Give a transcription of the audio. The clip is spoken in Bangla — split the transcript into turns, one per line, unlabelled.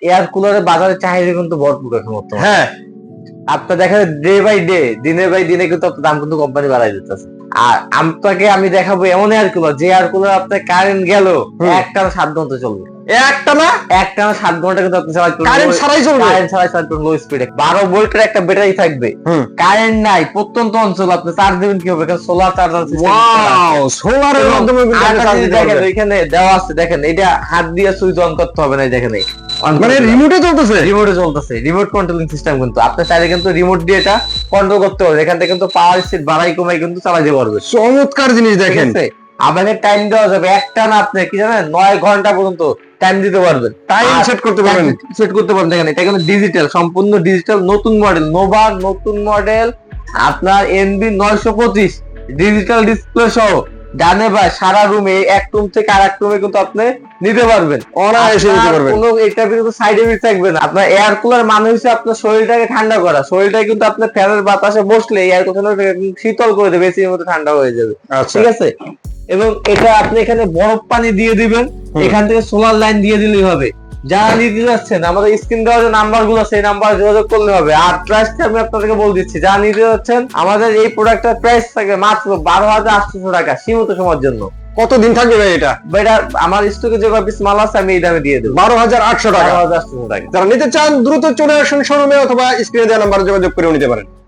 এয়ার কুলারের বাজারে চাহিদা কিন্তু ভরপুর এখন বর্তমানে।
হ্যাঁ,
আপনার দেখা যায় ডে বাই ডে, দিনে বাই দিনে কিন্তু আপনার দাম কিন্তু কোম্পানি বাড়াই দিতেছে। আর আপনাকে আমি দেখাবো এমন এয়ার কুলার, যে এয়ার কুলার আপনার কারেন্ট গেল একটানা 7 ঘন্টা চলবে। একটানা 7 ঘন্টা কিন্তু আপনি চালাতে পারবেন,
কারেন্ট ছাড়াই চলবে।
কারেন্ট ছাড়াই চালাতে পারবেন লো স্পিডে। 12 ভোল্টের একটা ব্যাটারি থাকবে, কারেন্ট নাই, প্রত্যন্ত অঞ্চল আপনি চার্জ দিবেন কিভাবে? কারণ সোলার চার্জার সিস্টেম।
ওয়াও, সোলারের মাধ্যমে কিন্তু এটা চার্জ দিতে
দেখেন
পারবে।
ওইখানে দেওয়া আছে, দেখেন এটা হাত দিয়ে সুইচ অন করতে হবে না, দেখেন এই
মানে রিমোটে চলতেছে।
রিমোটে চলতেছে, রিমোট কন্ট্রোলিং সিস্টেম। কিন্তু আপনি চাইলে কিন্তু রিমোট দিয়ে এটা কন্ট্রোল করতে পারবেন, এখান থেকে কিন্তু পাওয়ার স্পিড বাড়াই কমাই কিন্তু চালাতে পারবে।
চমৎকার জিনিস দেখেন।
আপনাকে টাইম দেওয়া যাবে, একটা না আপনি কি জানেন 9 ঘন্টা পর্যন্ত টাইম দিতে পারবেন,
টাইম সেট করতে পারবেন,
সেট করতে পারবেন। দেখেন এটা কিন্তু ডিজিটাল, সম্পূর্ণ ডিজিটাল, নতুন মডেল, নোভার নতুন মডেল, আপনার এনবি 925 ডিজিটাল ডিসপ্লে সহ ডানে বাই সারা রুমে, এক রুম থেকে আরেক রুমে কিন্তু আপনি নিতে পারবেন,
অনায়াসে নিতে পারবেন।
কোনো এটা কিন্তু সাইড এফেক্ট থাকবে না। আপনার এয়ার কুলার মানে হচ্ছে আপনার শরীরটাকে ঠান্ডা করা, শরীরটা কিন্তু আপনার ফ্যানের বাতাসে বসলে এয়ার কুলার শীতল করে দেবে, এসির মধ্যে ঠান্ডা হয়ে যাবে। ঠিক আছে, এবং এটা আপনি এখানে বরফ পানি দিয়ে দিবেন, এখান থেকে সোলার লাইন দিয়ে দিলেই হবে। যারা নিতে যাচ্ছেন আমাদের স্ক্রিন দেওয়ার যে নাম্বার গুলো, সেই নাম্বার যোগাযোগ করলে হবে। আর প্রাইসটা আমি আপনাদেরকে বলে দিচ্ছি, যারা নিতে যাচ্ছেন আমাদের এই প্রোডাক্টের প্রাইস থাকবে মাত্র 12,800 টাকা সীমিত সময়ের জন্য।
কতদিন থাকবে ভাই এটা?
এটা আমার স্টকে যে পিস মাল আছে আমি এই দামে দিয়ে দেবো,
12,800 টাকা।
12,800 টাকা।
যারা নিতে চান দ্রুত চলে আসুন শোরুমে অথবা স্ক্রিনে দেওয়া নাম্বারে যোগাযোগ করে নিতে পারেন।